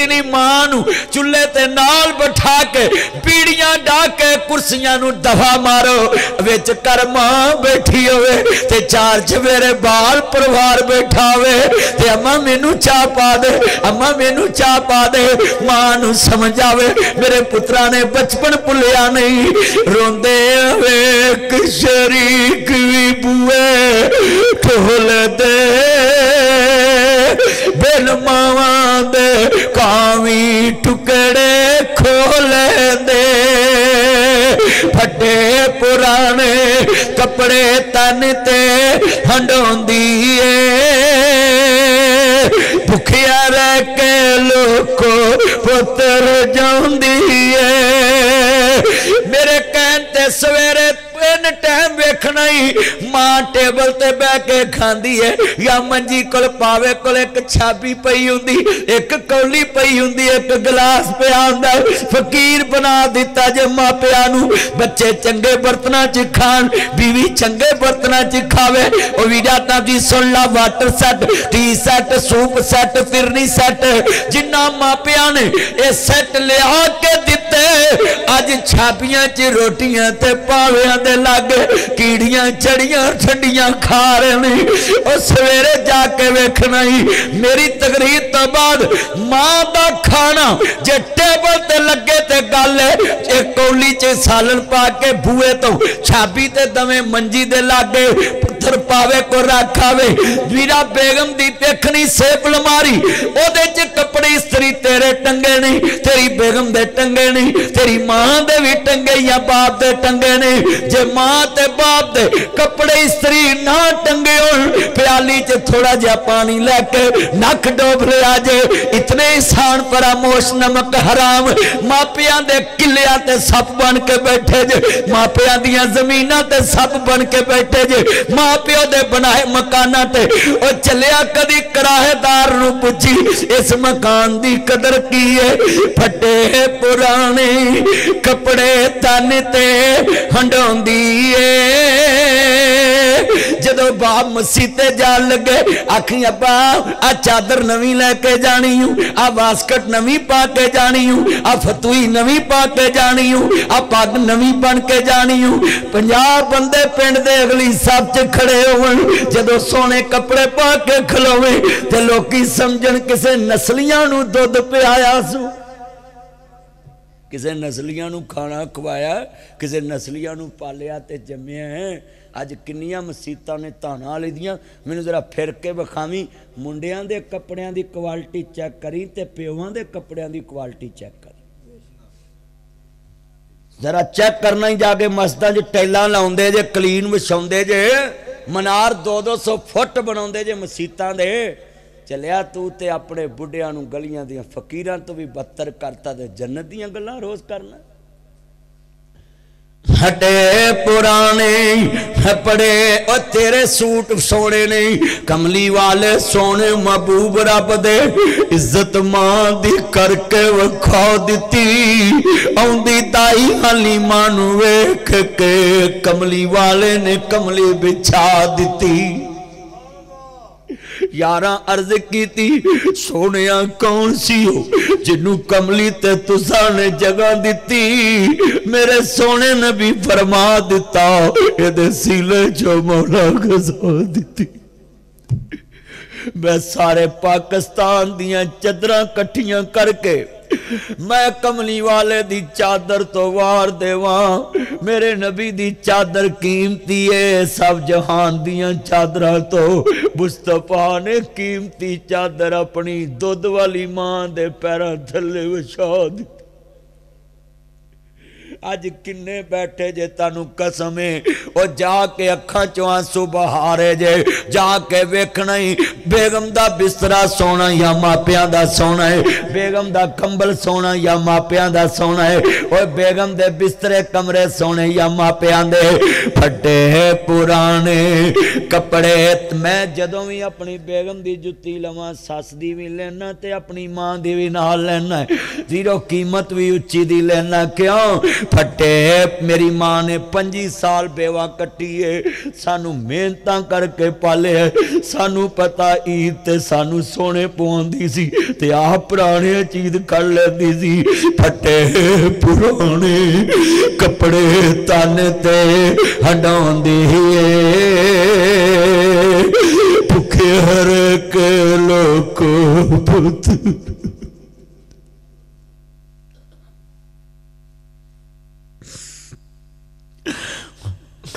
दिनी मां नू चुल्हे ते नाल बिठा के पीड़ियां डा के कुर्सियां नू दफा मारो विच कर मां बैठी होवे ते चार चवेरे बाल परिवार बैठा होवे ते अम्मा मैनू चाह पा दे, अम्मा मैनू चाह पा दे। मां नू समझ आवे मेरे पुत्रा ने बचपन भुलिया नहीं। रोंदे वेख शरीक भी बुए ढोल दे बिन मावा दे कावी टुकड़े खोल दे। फटे पुराने कपड़े तन ते हंडोंदी भुखिया रह के लोको पुत्र जांदी मेरे कहते सवेरे इन टाइम वेखना ही मां टेबल ते बह के खांदी है या मंजी कोल पावे कोल एक छाबी पई हुंदी एक कौली पई हुंदी एक गिलास पिया हुंदा। फकीर बना दिता जे मापिया नू बच्चे चंगे बर्तनां च खान बीवी चंगे बर्तनां च खावे। ओ वीराता दी सुन ला water set tea set soup set phirni set जिन्ना मापिया ने ये सेट लिया के दिते अज छापियां च रोटियां ते पावियां दे लागे कीड़ियां चढ़ियां ठंडियां खा रहे ने। और सवेरे जाके वेखना ही मेरी तकरीर तो बाद मां दा खाना जे टेबल ते लगे ते गल है एक कौली च सालन पा के बूए तो छाबी ते दवे मंजी दे लागे पुत्तर पावे को रखावे। वीरा बेगम दी देखनी सेफ लमारी ओदे च कपड़े इस्त्री तेरे टंगे नहीं तेरी बेगम दे टंगे नहीं तेरी मां दे भी टंगे या बाप दे टंगे नहीं। जे मां ते बाप दे कपड़े इस्त्री ना टंगे होण प्याली च थोड़ा जा पानी लेके नख डोब लिया जे इतने इंसान परामोश नमक हराम। मापियां दे किलियां ते सप बन के बैठे जे मापियां दियां जमीनां ते सप बन के बैठे जे मापियो दे बनाए मकानां ते ओ चलिया कदी किराएदार नू पुछी इस मकान दी कदर की है। फटे पुराने कपड़े तन ते हंडोंदी जदों बाप मसीते जान लगे आखी अब्बा आ चादर नवी लेके जानी हूं आ बास्कट नवी पा के जानी हूं आ फतुई नवी पा के जानी हूं आ पग नवी बन के जानी हूं। 50 बंदे पिंड दे अगली सब च खड़े होवन जदों सोने कपड़े पा के खलोवे ते लोकी समझण किसे नस्लियां नू दुध पियाया सू किसे नस्लियां नू खाना खवाया किसे नस्लियां नू पालिया ते जम्मिया है। अज किन्नियां मसीतां ने धाना वाली दियां मैनूं जरा फिर के विखावी मुंडियां दे कपड़ियां दी क्वालिटी चैक करी ते प्योवां दे कपड़ियां दी क्वालिटी चैक करी जरा चेक करना ही जाके मस्जिदां च टाइलां लाउंदे जे कलीन विछाउंदे जे मनार 200 फुट बनाउंदे जे मसीतां दे चलिया तू ते अपने बुढ़ियां नूं गलियां दियां फकीरां तो भी बदतर करता ते जन्नत दियां गल्लां रोज करना। हटे पुराने कपड़े और तेरे सूट सोने नहीं कमली वाले सोने महबूब रब दे इज्जत मां दी करके वखा दिती आउंदी ताई हाली मां नूं वेख के कमली वाले ने कमली बिछा दिती। यारा अर्ज की थी सोनिया कौन सी हो जिन्नू कमली ते तुसा ने जगह दिती मेरे सोने ने भी फरमा दिता ये सीले जो मौला गजा दिती। मैं सारे पाकिस्तान दियां चदरां कट्ठियां करके मैं कमली वाले दी चादर तो वार देवा मेरे नबी दी चादर कीमती है सब जहान दियां चादरां तो मुस्तफा ने कीमती चादर अपनी दुध वाली मां दे पैरां थल्ले विछा दी। अज किन्ने बैठे जे तानू कसम है ओ जाके अखां चों आंसू बहारे जे जाके वेखना ही बेगम दा बिस्तरा सोना या मापियां दा सोना है बेगम दा कंबल सोना या मापियां दा सोना है ओ बेगम दे बिस्तरे कमरे सोने या मापियां दे फटे पुराने कपड़े। मैं जदों भी अपनी बेगम दी जुत्ती लवां सस दी भी लेना ते अपनी मां दी भी नाल लेना जीरो कीमत भी उच्ची दी लेना क्यों फटे मेरी मां ने 25 साल बेवा कट्टी है, सानू मेहनत करके पाले है, सानू पता ईद ते सानू सोने पवांदी सी ते आ पुराने चीज कर लेंदी सी। फटे पुराने कपड़े तन ते हटाउंदी भुखे हर के लोको पुत।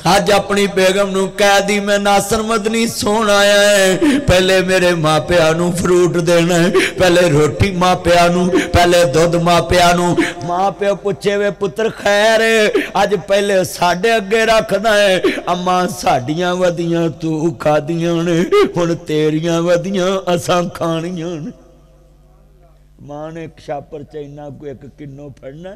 अज अपनी बेगम नू कह दी मैं नासर मदनी सोन आया है, पहले मेरे मापिया नू फ्रूट देना है, पहले रोटी मापिया नू, पहले दुध मापिया नू। मां प्यो पुछे वे पुत्र खैर अज पहले साडे अगे रखदा है, अम्मा साडियां वधियां तू खादियां ने, हुण तेरियां वधियां असां खाणियां ने। मां ने छापर च इन्ना को एक किन्नो फड़ना,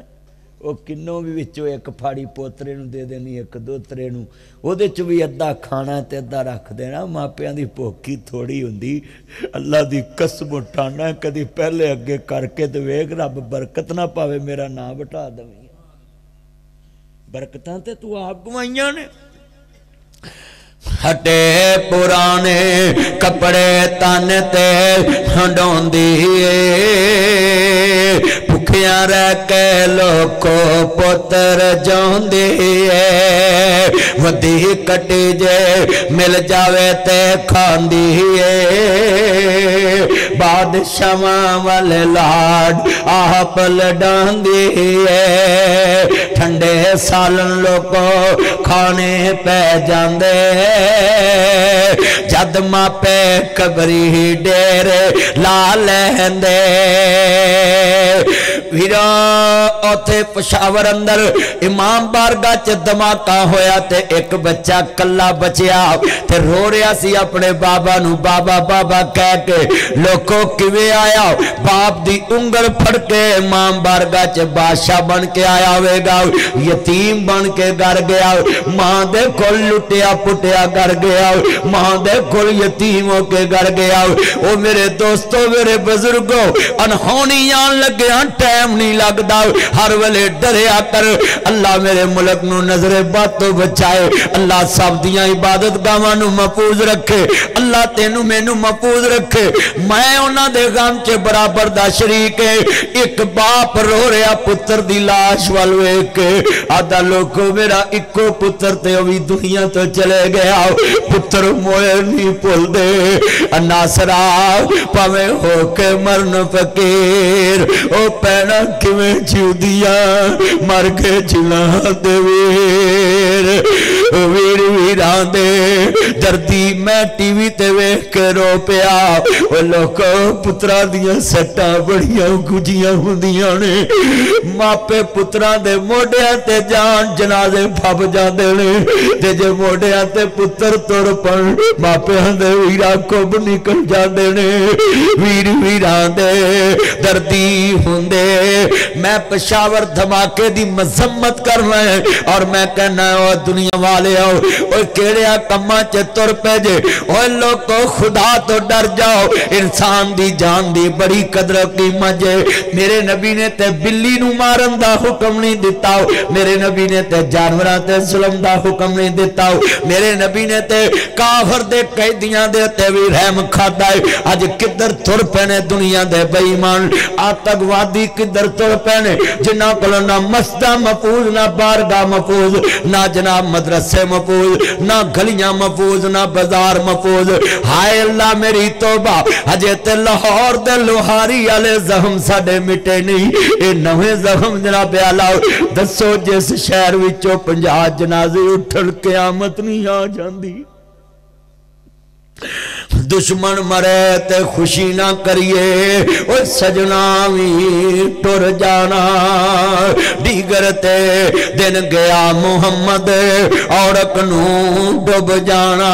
वो किन्नों भी विचों एक फाड़ी पोतरे नूं दे देनी, एक दोतरे नूं, उहदे च भी अद्धा खाना ते अद्धा रख देना। मापियां दी भुख ही थोड़ी हुंदी। अल्लाह दी कसम उठाना कदी पहले अगे करके ते वेख रब बरकत ना पावे मेरा नाम बटा देवी। बरकतां ते तू आप गवाइयां ने। हटे पुराने कपड़े तन ते हंडौंदी भुखिया रह के लोको पुत्र जांदी वधी कटी जे मिल जावे ते खांदी बादशाहां वाले लाड आप लडांदी ठंडे सालन लोको खाने पै जांदे जद मापे कबरी डेरे ला लैंदे। वीरा उथे पेशावर अंदर इमाम बारगाह च धमाका होया ते एक बच्चा कला बचिया ते रो रहा सी अपने बाबा नू बाबा बाबा कह के। लोको किवें आया? बाप दी उंगल फड़ के इमाम बारगाह च बादशाह बन के आया होवेगा, यतीम बन के घर गया, मां दे कोल लुटिया पुटिया घर गया, मां दे कोल यतीम हो के घर गया। ओ मेरे दोस्तों मेरे बुजुर्गों अनहोनी आन लगे टाइम नहीं लगता, हर वेले डरिया कर। अल्लाह मेरे मुल्क नू नजरे बद तो बचाए, अल्लाह सब दियां इबादत गावां नू महफूज रखे, अल्लाह तेनू मैनू महफूज रखे। मैं उन्हां दे गम च बराबर दा शरीक है। एक बाप रो रहा पुत्र दी लाश वाल वेख के, आदा लोको मेरा इको पुत्र ते भी दुनिया तो चले गया, पुत्र मोए नहीं भुलदे। नासरा भावे हो के मरन फकीर, ओ पैना किवें जिउदिया मर के जिला दे वीर, वीर वीरां दे दर्दी मैं टीवी ते वेख के रो पिया। ओ लोको पुत्रा दियां सट्टां बड़ियां गुजियां हुंदियां ने, मापे पुत्रा दे मोढियां ते जान जनाजे फब जांदे ने, ते जे मोढियां ते पुत्र तुर पन मापियां दे वीरा कुब निकल जांदे ने। वीर वीरां दे दर्दी हुंदे। मैं पेशावर धमाके दी मजम्मत कर रहा है और मैं कहना ओ दुनिया वाले आओ, ओ केड़िया कम्मां च तुर पे जे। ओ लोगो खुदा तो डर जाओ, इंसान दी जान दी बड़ी कदर कीमत जे। मेरे नबी ने ते बिल्ली नू मारन दा हुक्म नहीं दिता, मेरे नबी ने ते जानवरां ते जुल्म दा हुक्म नहीं दिता, मेरे नबी ने ते काफर दे कैदियां दे ते भी रहम खादा है। अज किधर तुर पैने दुनिया दे बेईमान आतंकवादी, किधर तुर पैने जिन्हां कोलों ना मस्जिदां महफूज, ना बारगाह महफूज, ना जनाब मदरसे महफूज, ना गलियां महफूज, ना बाजार महफूज। हाय अल्लाह मेरी तौबा, अजे ते लाहौर दे लोहारी वाले जख्म साडे मिटे नहीं, ये नवे जख्म जनाब आला। दसो जिस शहर विचों 50 जनाजे उठन क़यामत नहीं आ जांदी। दुश्मन मरे ते खुशी ना करिए, ओ सजना भी टुर जाना। दीगर ते दिन गया मुहम्मद औरत नू डुब जाना।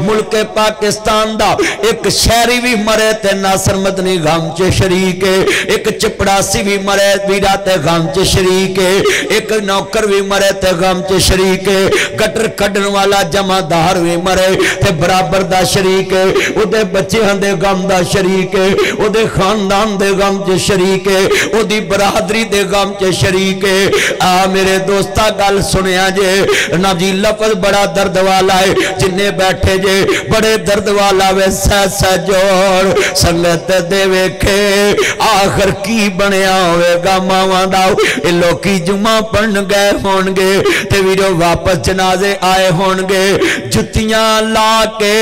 मुल्क पाकिस्तान दा एक शहरी भी मरे ते नासर मदनी गम च शरीक है, एक चपड़ासी भी मरे वीरा ते गम च शरीक है, एक नौकर भी मरे ते गम च शरीक है, गटर कड्डण वाला जमादार भी मरे ते बराबर दा शरीक शरीक है, उहदे बच्चों दे गम दा शरीक है, उहदे खानदान दे गम च शरीक है, उहदी बरादरी दे गम च शरीक है। आ मेरे दोस्ता गल सुनिया जे ना जी, लफज बड़ा दर्द वाला है, जिन्ने बैठे जे बड़े दर्द वाला वे। सह जोड़ संगत दे वेखे आखिर की बनया होवेगा मावां दा। ए लोकी जुमा पढ़न गए होणगे ते वीरो वापस जनाजे आए होणगे, जुत्तियां ला के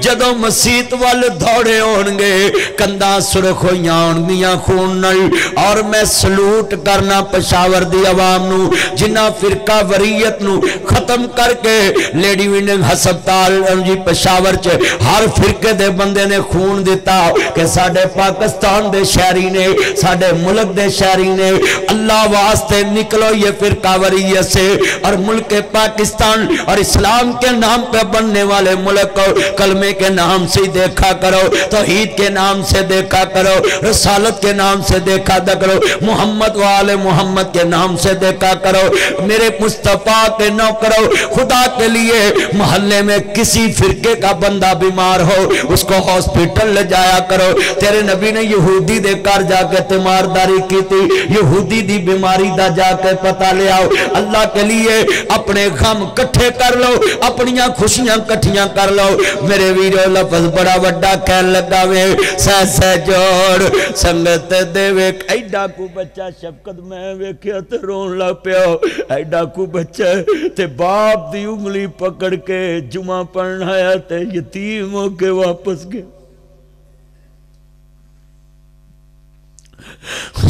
जदों मसीत वाल दौड़े होणगे, कंधां सुरख होईयां होणगियां खून नाल। और मैं सलूट करना पेशावर दी आवाम नू, जिन्ना फिरका वरीयत नू खत्म करके लेडी विंडिंग हस्पताल जी पेशावर च हर फिरके दे बंदे ने खून दिता कि साडे पाकिस्तान दे शहरी ने, साडे मुल्क दे शहरी ने। अल्लाह वास्ते निकलो ये फिरका वरीयत से और मुल्क पाकिस्तान और इस्लाम के नाम पे बनने वाले मुल्क को कलमे के नाम से देखा करो, तौहीद के नाम से देखा करो, रसालत के नाम से देखा करो, मोहम्मद वाले मोहम्मद के नाम से देखा करो। मेरे मुस्तफा के नौकरो, खुदा के लिए मोहल्ले में किसी फिरके का बंदा बीमार हो उसको हॉस्पिटल ले जाया करो। तेरे नबी ने यहूदी दे घर जाके तीमारदारी की थी, यहूदी दी बीमारी दा जाके पता ले आओ। अल्लाह के लिए अपने गम कट्ठे कर लो, अपनियां खुशियां कट्ठियां कर लो। मेरे वीरो लफज बड़ा वड्डा कह लगा वे, सह जोड़ संगत दे वेख। ऐडा को बच्चा शफकत मैं वेख्या ते रोन लग पिया। ऐडा को बच्चा ते बाप दी उंगली पकड़ के जुमा पढ़न आया ते यतीम हो के वापस गया।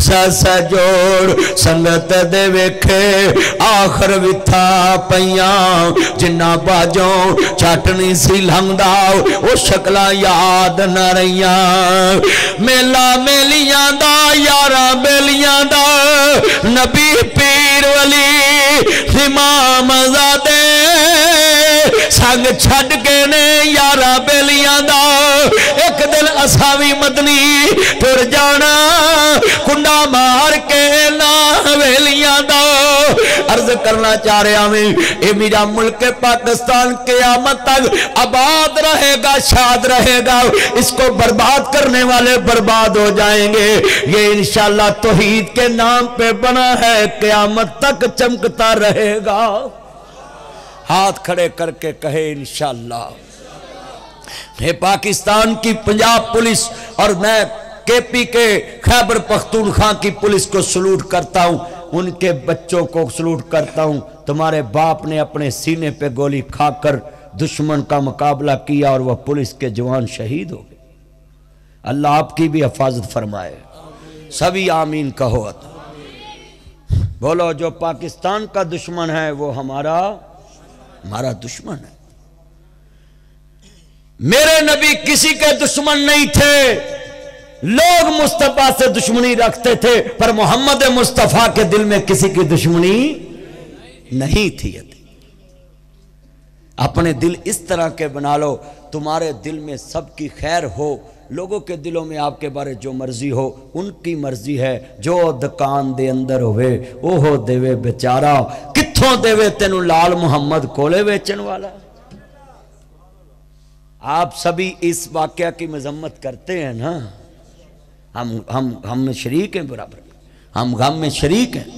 सा जोड़ संगत दे वेखे आखिर विथा पईयां, जिन्ना बाजों चटनी सी लंघदा वो शक्लां याद न रहियां। मेला मेलियां दा यारा बेलियां दा, नबी पीर वली इमाम ज़ादे संग छड़ के ने यारा बेलियां दा। एक दिन असा भी मदनी टुर जाना, कुंडा मार के ना वेलियां दा। अर्ज करना चाह रहा मैं, ये मेरा मुल्क पाकिस्तान क़यामत तक आबाद रहेगा, शाद रहेगा। इसको बर्बाद करने वाले बर्बाद हो जाएंगे। ये इंशाअल्लाह तौहीद के नाम पे बना है, क़यामत तक चमकता रहेगा। हाथ खड़े करके कहे इंशाअल्लाह। मैं पाकिस्तान की पंजाब पुलिस और मैं केपी के खैबर पख्तूनख्वा की पुलिस को सलूट करता हूं, उनके बच्चों को सलूट करता हूं। तुम्हारे बाप ने अपने सीने पे गोली खाकर दुश्मन का मुकाबला किया और वह पुलिस के जवान शहीद हो गए। अल्लाह आपकी भी हिफाजत फरमाए। सभी आमीन कहो। बोलो, जो पाकिस्तान का दुश्मन है वो हमारा दुश्मन है। मेरे नबी किसी के दुश्मन नहीं थे। लोग मुस्तफा से दुश्मनी रखते थे, पर मोहम्मद मुस्तफा के दिल में किसी की दुश्मनी नहीं थी। अपने दिल इस तरह के बना लो, तुम्हारे दिल में सबकी खैर हो। लोगों के दिलों में आपके बारे जो मर्जी हो उनकी मर्जी है। जो दुकान दे अंदर होवे ओहो देवे बेचारा, कित्थों देवे तेनू लाल मुहम्मद कोले वेचन वाला। आप सभी इस वाकया की मजम्मत करते हैं ना। हम शरीक हैं, बराबर हम गम में शरीक हैं।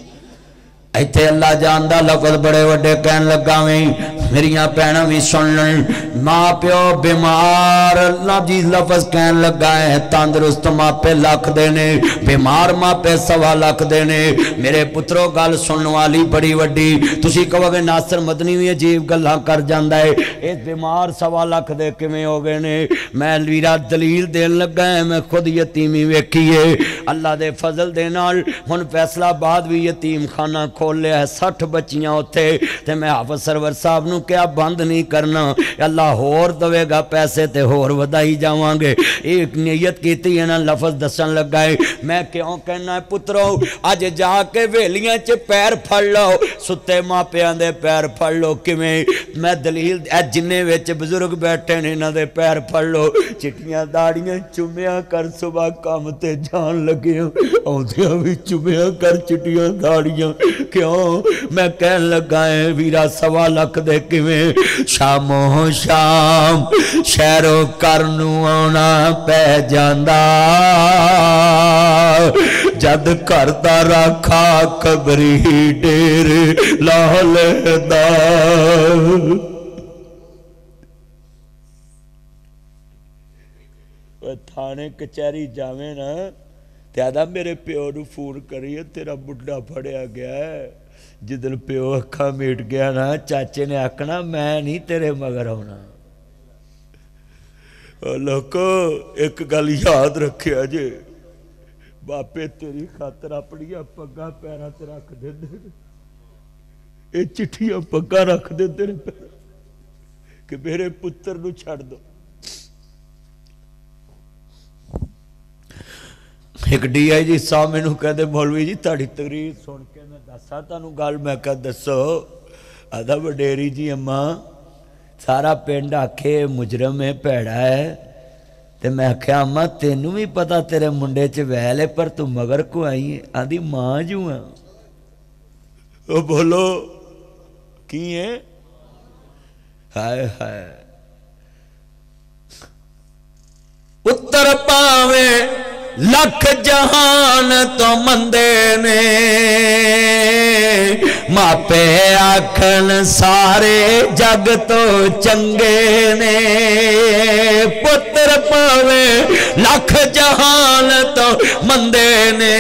इत्थे अल्लाह जानदा लफज बड़े वड्डे कहन लगा में मेरिया भैणां भी सुन लैन। माँ प्यो बीमार अल्लाह जी लफज कहन लगा है। तंदुरुस्त मापे लख देने, बीमार मापे 1.25 लाख देने। मेरे पुत्रो गल सुनने वाली बड़ी वड्डी। तुसी कहोगे नासर मदनी भी अजीब गल्लां कर जांदा है। इस बीमार 1.25 लाख दे किवें हो गए ने? मैं वीरा दलील देन लगा है। मैं खुद यतीमी वेखी है। अल्लाह दे फजल दे नाल हुण फैसलाबाद भी यतीम खाना खोल लिया है। 60 बच्चियां उत्थे ते मैं हाफिज सरवर साहब नूं क्या बंद नहीं करना। अल्लाह होर दवेगा पैसे ते होर वधाई जावांगे। एक नियत कीती है ना, लफज दसन लगा है। मैं क्यों कहना है पुत्रो, अज जाके वेलियां च पैर फड़ लो, सुते मापियां दे पैर फड़ लो। किवें? मैं दलील जिन्ने विच बुजुर्ग बैठे ने इन्हां दे पैर फड़ लो। चिट्टियां दाड़ियां चुमिया कर, सुबह काम ते जान लगे आउंदियां भी चुमिया कर चिट्टियां दाड़ियां। क्यों? मैं कहन लगा है वीरा 1.25 लाख दे کیویں شاموں شام شہروں کرنوں آنا پہ جاندا جد گھر دا راکھا قبری ڈیرے لا لیندا تھانے کچہری جاویں نا تیادہ میرے پیو نو فون کریے تیرا بڑھا پھڑیا گیا ہے جدن پیو اکھا میٹ گیا نا چاچے نے آکھنا میں نہیں تیرے مگر ہونا لوکو ایک گل یاد رکھیا جے باپے تیری خاطر اپنیاں پگاں پیراں تے رکھ دیندے اے چٹھیاں پگاں رکھ دیندے نے کہ میرے پتر نو چھڑ دو ایک ڈی آئی جی صاحب میں نو کہہ دے مولوی جی تاڑی تقریر سن کے میں دسا تانو گل میں کہہ دسو آدھا وڈیری جی اماں سارا پینڈ آکھے مجرم ہے پیڑا ہے تے میں آکھیا اماں تینو بھی پتا تیرے منڈے چ ویل ہے پر تو مگر کو آئی ہے آدھی ماں جو ہیں او بولو کی ہے ہائے ہائے اتر پاویں لکھ جہان تو مندے نے ماپے آکھن سارے جگ تو چنگے نے پتر پاوے لکھ جہان تو مندے نے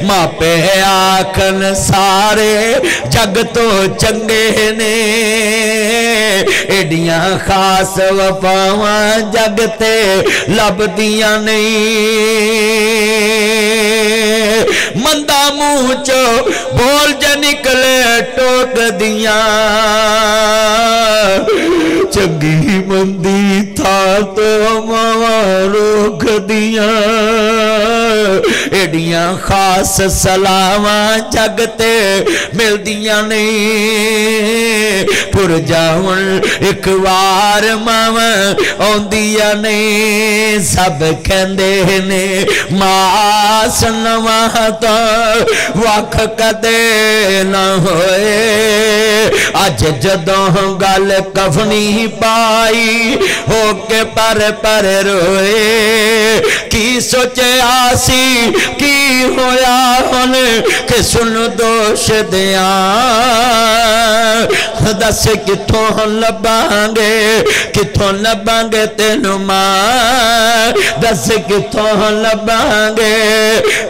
ماپے آکھن سارے جگ تو چنگے نے ایڈیاں خاص وفاواں جگ تے لب دیاں نہیں مندہ منہ چو بول جا نکلے ٹوک دیاں چنگی مندی تھا تو ماں روک دیاں ایڈیاں خاص سلاواں جگ تے مل دیاں نہیں پور جاون ایک وار ماں اوندیاں نہیں سب کہندے نے ماس نواں تو وکھ کدے نہ ہوئے اج جدوں گل کفنی پائی ہو کے پر روئے کی سوچے آسی کی ہویا ہن کہ سن دوش دیاں دس کتھوں لباں گے تینوں ماں دس کتھوں لباں گے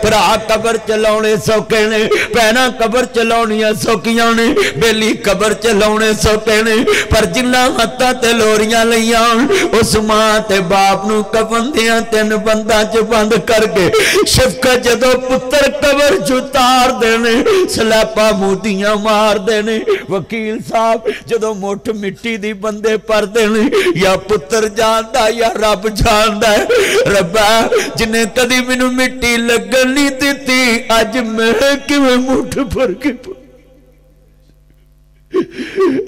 پرا قبر چلاونے سوکے نے پہنا قبر چلاونیاں سوکیاں نے بیلی قبر چلاونے سوکے نے پر جنہ ہتھاں تے لوریاں لیاں اس ماں تے باپ نو کفن دیاں تین بنداں چ بند کر کے شفقت جدو پتر قبر چتار دینے سلیپا موتیاں مار دینے وکیل صاحب جدو موٹھ مٹی دی بندے پر دینے یا پتر جاندہ یا رب جاندہ ہے ربا جنہیں کدی منو مٹی لگن نہیں دیتی آج میں کیویں موٹھ پر کے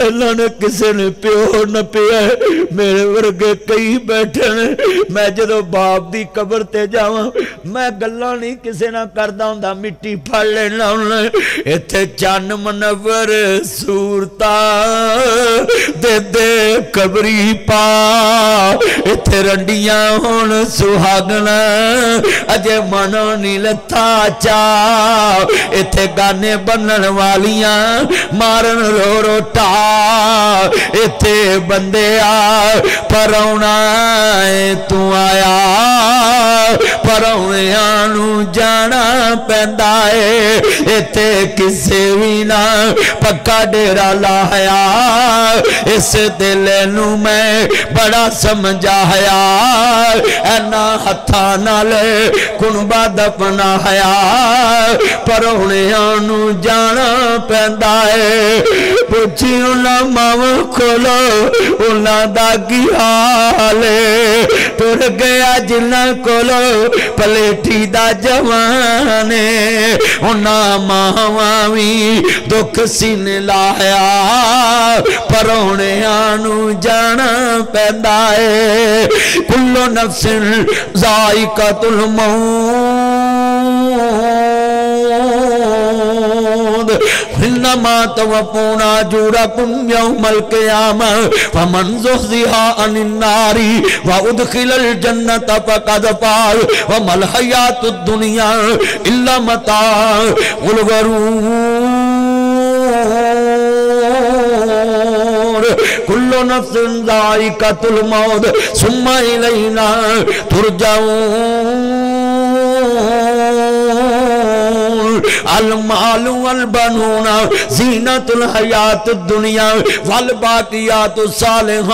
اللہ نے کسے نے پیو نہ پیا میرے ورگے کئی بیٹھے نے میں جدو باپ دی قبر تے جاواں میں گلاں نہیں کسے نہ کردا ہوندا مٹی پھڑ لینا ایتھے چن منور صورتا دے دے قبری پا ایتھے رنڈیاں ہون سہاگنا اجے منو نہیں لتھا چا ایتھے گانے بنن والیاں مارن رو روٹا ایتھے بندے آ پرونا تو آیا پرونے نو جانا پیندا ہے ایتھے کسے بھی نہ پکا ڈیرا لایا اس دل نو میں بڑا سمجھایا اینا ہتھاں نال کنبا دفنایا پرونے نو جانا پیندا ہے پوچھی انہاں ماں کھولو انہاں دا کی حال ٹر گیا جنہاں کھولو پلیٹی دا جوانے انہاں ماں وی دکھ سین لایا پرونے آنو جانا پیندا ہے کلو نفس ذائقۃ الموت انما توفون اجورکم یوم القیامہ فمن زحزح عن النار وادخل الجنۃ فقد فاز وما الحیاۃ الدنیا الا متاع الغرور کل نفس ذائقۃ الموت ثم الینا ترجعون المال والبنون زینۃ الحیاۃ الدنیا والباقیات الصالحات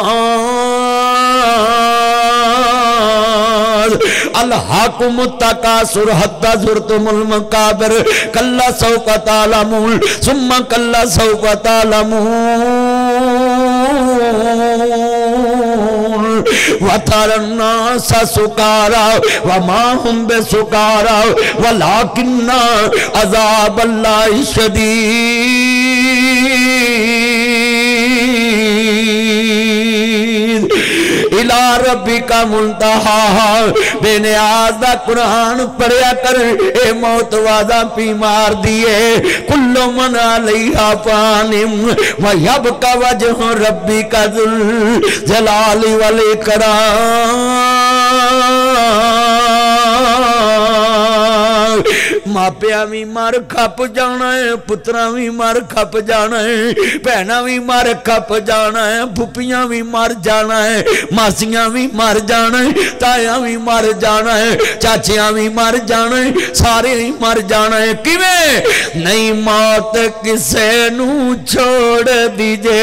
الہاکم التکاثر حتی زرتم المقابر کلا سوف تعلمون ثم کلا سوف تعلمون وترى الناس سکارا وما هم بسکارا ولكن عذاب اللہ شدید الى ربک منتہا بے نیاز دا قرآن پڑھیا کر اے موت وعدہ بیمار دیے کل من علیہا فان ویبقى وجہ ربک ذو الجلال والاکرام ماپیاں بھی مر کھپ جانا ہے پتراں بھی مر کھپ جانا ہے بہناں بھی مر کھپ جانا ہے پھپھیاں بھی مر جانا ہے ماسیاں بھی مر جانا ہے تایاں بھی مر جانا ہے چاچیاں بھی مر جانا ہے سارے ہی مر جانا ہے کیویں نہیں موت کسے نو چھوڑ دیجے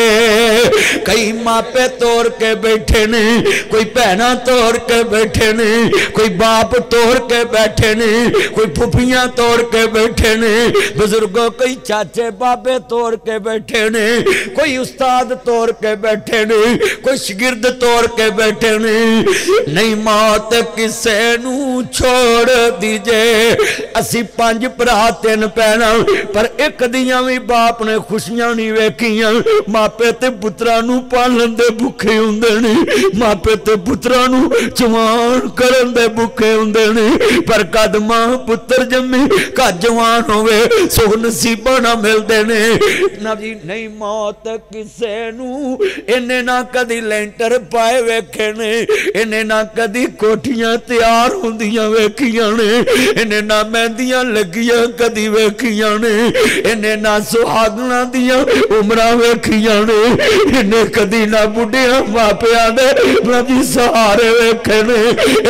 کئی ماپے توڑ کے بیٹھے نے کوئی بہناں توڑ کے بیٹھے نے کوئی باپ توڑ کے بیٹھے نے کوئی پھپھیاں توڑ کے بیٹھے نے بزرگوں کئی چاچے بابے توڑ کے بیٹھے نے کوئی استاد توڑ کے بیٹھے نے کوئی شگرد توڑ کے بیٹھے نے نہیں موت کسے نو چھوڑ دیجے اسی 5 بھرا 3 بھیناں پر ایک دیاں بھی باپ نے خوشیاں نہیں ویکھیاں ماپے تے پتراں نو پالن دے بھکھے ہوندے نے ماپے تے پتراں نو جوان کرن دے بھکھے ہوندے نے پر کد ماں پتر جمے کا جوان ہوئے سو نصیبہ نہ ملدے نے نبی نہیں موت کسے نو انہیں نہ کدی لینٹر پائے ویکھے نے انہیں نہ کدی کوٹیاں تیار ہوندیاں ویکھیاں نے انہیں نہ مہندیاں لگیاں کدی ویکھیاں نے انہیں نہ سہاگناں دیاں عمرہ ویکھیاں نے انہیں کدی نہ بڑھیاں ماپیاں دے نبی سہارے ویکھے نے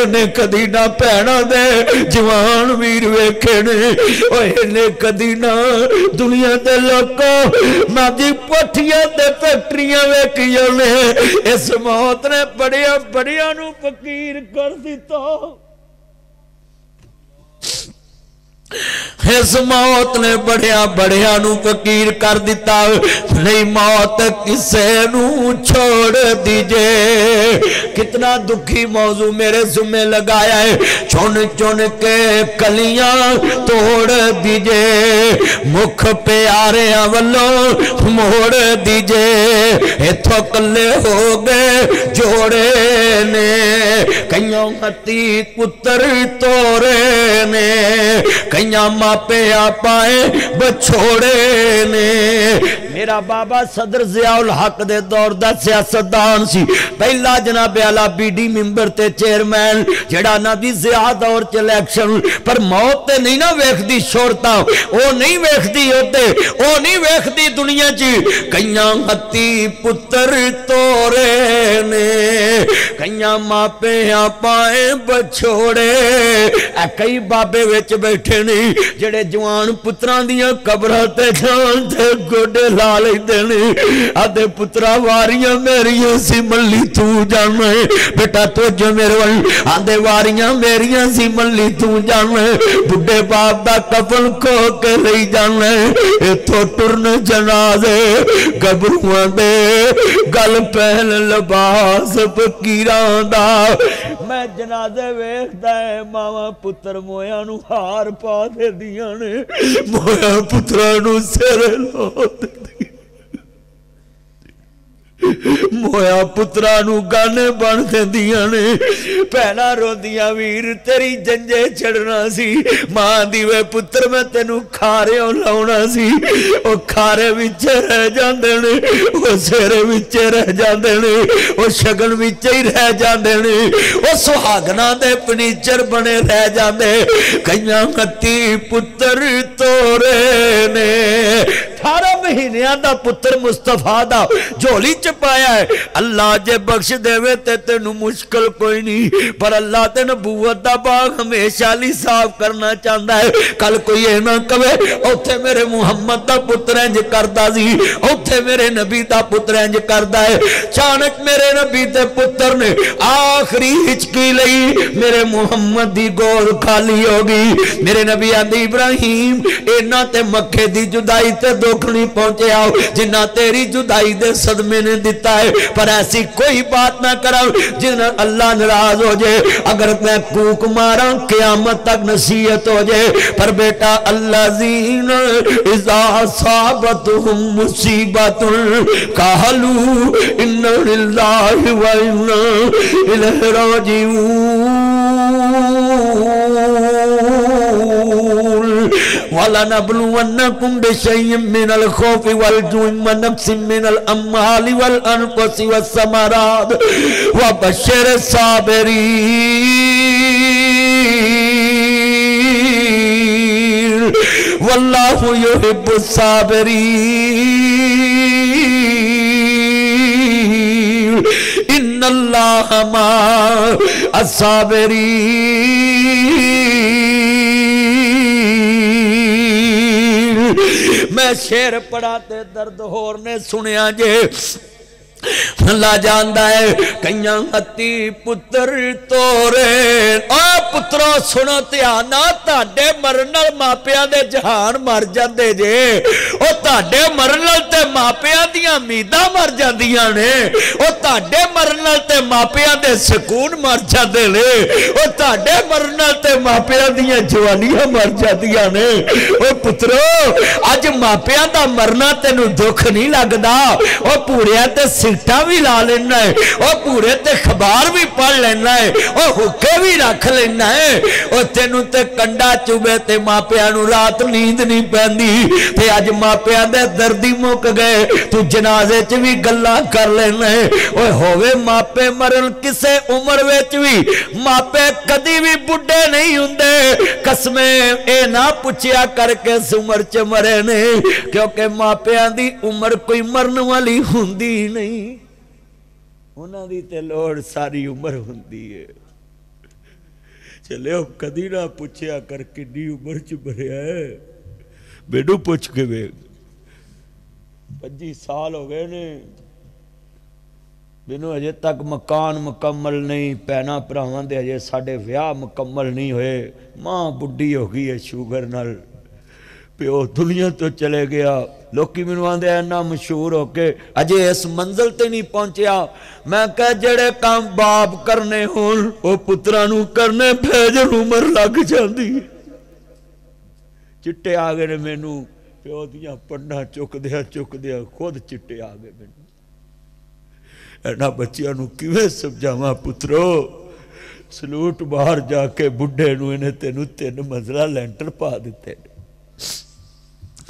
انہیں کدی نہ بہناں دے جوان ویر ویکھے نے انہیں کدی نہ دنیا دے لوکوں نبی پٹھیاں دے فیکٹریاں ویکھیاں نے اس موت نے بڑیاں بڑیاں نو فقیر کر دیتا اس موت نے بڑیاں بڑیاں نو فقیر کر دیتا نہیں موت کسے نو چھوڑ دیجے کتنا دکھی موضوع میرے ذمہ لگایا ہے چون چون کے کلیاں توڑ دیجے مکھ پیارے والوں موڑ دیجے ایتھو کلے ہو گئے جوڑے نے کئیوں ہتی پتر تورے نے کئیاں ماپے آپائے بچھوڑے نے میرا بابا صدر ضیاء الحق دے دور دا سیاستدان سی پہلا جناب اعلیٰ بی ڈی ممبر تے چیئرمین جڑا نبی ضیاء دور چ الیکشن پر موت تے نہیں نہ ویکھ دی شورتا او نہیں ویکھ دی ہوتے او نہیں ویکھ دی دنیا چی کئیاں ہتی پتر تورے نے کئیاں ماپے آپائے بچھوڑے کئی بابے وچ بیٹھے نہیں جڑے جوان پتران دیاں قبرہ تے جان تے گوڑے لالے دینے آدھے پترہ واریاں میریاں سی ملی تو جانا ہے بیٹا تو جو میرے وال آدھے واریاں میریاں سی ملی تو جانا ہے بڑھے باپ دا کفن کھو کے لئی جانا ہے تو ٹرن جنازے گبروان دے گل پہن لباس فقیران دا میں جنازے ویکھدا ہے ماما پتر مویاں نو ہار پا دے دیاں نے مویاں پتران نو سر لو دے دیاں مویا پترا نو گانے بن دیندیاں نے پہنا روندیاں ویر تیری جنجے چڑھنا سی ماں دی وے پتر میں تینو کھاریوں لاؤنا سی او کھارے وچے رہ جاندے نے او سیرے وچے رہ جاندے نے او شگن وچے ہی رہ جاندے نے او سہاگنا دے پنیچر بنے رہ جاندے کئیاں ہتی پتر تورے نے 18 مہینیاں دا پتر مصطفیٰ دا جھولی چپایا ہے اللہ جے بخش دے وے تے تینو مشکل کوئی نہیں پر اللہ تے نبوت دا باغ ہمیشہ لی صاف کرنا چاہتا ہے کل کوئی یہ نہ کہے اوتھے میرے محمد دا پتر انج کردا سی اوتھے میرے نبی دا پتر انج کردا ہے چانک میرے نبی دے پتر نے آخری ہچکی لئی میرے محمد دی گود خالی ہوگی میرے نبی آدھی ابراہیم اینا تے مکے دی جدائی تے دکھ نہیں پہنچے آؤ جنہ تیری جدائی دے صدمے نے دیتا ہے پر ایسی کوئی بات نہ کرو جنہ اللہ ناراض ہو جائے اگر میں کوک مارا قیامت تک نصیحت ہو جائے پر بیٹا الذین اذا اصابتهم مصیبت قالوا انا للہ و انا الیہ راجعون وَلَنَبْلُوَنَّكُمْ بِشَيْءٍ مِّنَ الْخَوْفِ وَالْجُوعِ وَنَقْصٍ مِّنَ الْأَمْوَالِ وَالْأَنفُسِ وَالثَّمَرَاتِ وَبَشِّرِ الصَّابِرِينَ وَاللَّهُ يُحِبُّ الصَّابِرِينَ إِنَّ اللَّهَ مَعَ الصَّابِرِينَ میں شیر پڑھاتے درد ہور نے سنیا جے اللہ جاندہ ہے کئیاں ہتی پتر تورے آ پتروں سنو تیانا تاڑے مرنل ماپیاں دے جہان مر جاندے جے او تاڑے مرنل تے ماپیاں دیاں میدہ مر جاندیاں نے او تاڑے مرنل تے ماپیاں دے سکون مر جاندے لے او تاڑے مرنل تے ماپیاں دیاں جوانیاں مر جاندیاں نے او پتروں آج ماپیاں دا مرنا تینو دکھ نہیں لگدا او پوریا تے سکٹا بھی لا لینا ہے اور پورے تے خبار بھی پڑھ لینا ہے اور حکے بھی رکھ لینا ہے اور تینوں تے کنڈا چوبے تے ماپیانو رات نیند نہیں پہندی تے آج ماپیان دے دردی موک گئے تو جنازے چ بھی گلا کر لینا ہے اور ہوئے ماپے مرن کسے عمر ویچ بھی ماپے کدی بھی بڑھے نہیں ہوندے قسمیں اے نہ پچھیا کر کے سمر چ مرے نے کیونکہ ماپیان دی عمر کوئی مرن والی ہوندی نہیں انہاں دی تے لوڑ ساری عمر ہوندی ہے چلے اب کدی نہ پوچھیا کر کنی عمر چ مریا ہے میڈو پوچھ کے بے 25 سال ہو گئے نے مینوں اجے تک مکان مکمل نہیں پینا پراواں دے اجے ساڈے ویاہ مکمل نہیں ہوئے ماں بڈھی ہو گئی ہے شوگر نال پیو دنیا تو چلے گیا لوکی مینوں آندے اینا مشہور ہو کے اجے اس منزل تے نہیں پہنچیا میں کہہ جڑے کام باپ کرنے ہون او پترانو کرنے بھیجن عمر لگ جاندی چٹے آگے نے مینوں پیو دیاں پڑھنا چک دیا خود چٹے آگے مینوں اینا بچیاں نو کیویں سمجھاواں پترو سلوٹ باہر جا کے بڈھے نو انہیں تینوں 3 منزلہ لینٹر پا دیتے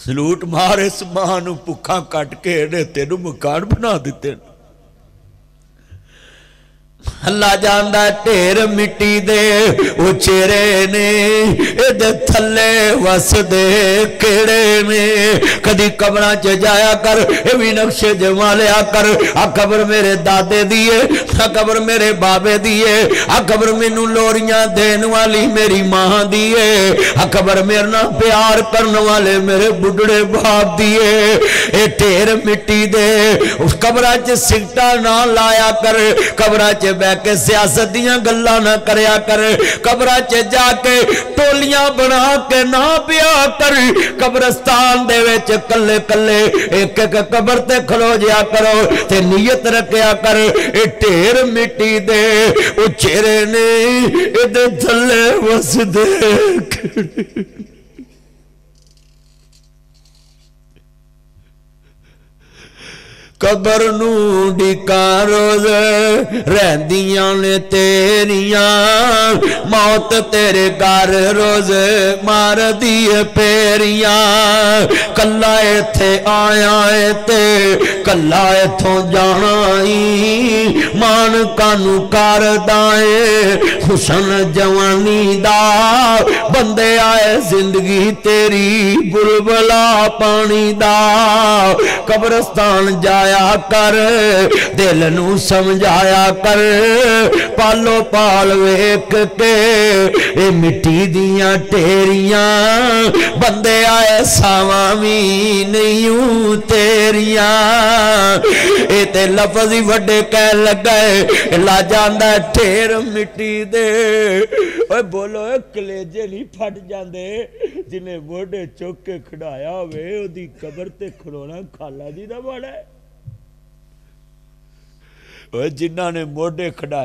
سلوٹ مار اس ماں نو پکھاں کٹ کے انہیں تینوں مکان بنا دیتے اللہ جاندہ ٹیر مٹی دے اچھرے نے ادھے تھلے وس دے کیڑے نے کدی قبران چے جایا کر ایوی نقش جمالیا کر قبر میرے دادے دیئے قبر میرے بابے دیئے قبر مینوں لوریاں دین والی میری ماں دیئے قبر میرنا پیار کرنے والے میرے بڑھڑے باپ دیئے اے ٹیر مٹی دے اس قبران چے سکٹا نہ لایا کر قبران چے بے کے سیاست دیاں گلہ نہ کریا کر قبرہ چے جا کے ٹولیاں بنا کے نہ پیا کر قبرستان دے ویچ کلے کلے ایک ایک قبر تے کھلو جیا کرو تے نیت رکھیا کر اے ٹیر مٹی دے اچھرے نے ادھے تھلے وس دے قبر نو ڈکا روز رہندیاں نے تیریاں موت تیرے گھر روز مار دیے پیریاں کلا ایتھے آیا ہے تے کلا ایتھوں جانا ہی مان کانو کار دائیں حسن جوانی دا بندے آئے زندگی تیری بلبلا پانی دا قبرستان جایا کر دل نو سمجھایا کر پالو پال ویک کے اے مٹی دیاں ٹیریاں بندے آئے ساوامی نہیں تیریاں اے تے لفظ ہی وڈے کہہ لگائے لا جاندہ ٹھیر مٹی دے اوہ بولو کلیجے نہیں پھٹ جاندے جنہیں موڑے چوک کے کھڑایا ہوئے او دی قبر تے کھڑونا کھالا دی دا بڑا ہے جنہاں نے موڑے کھڑایا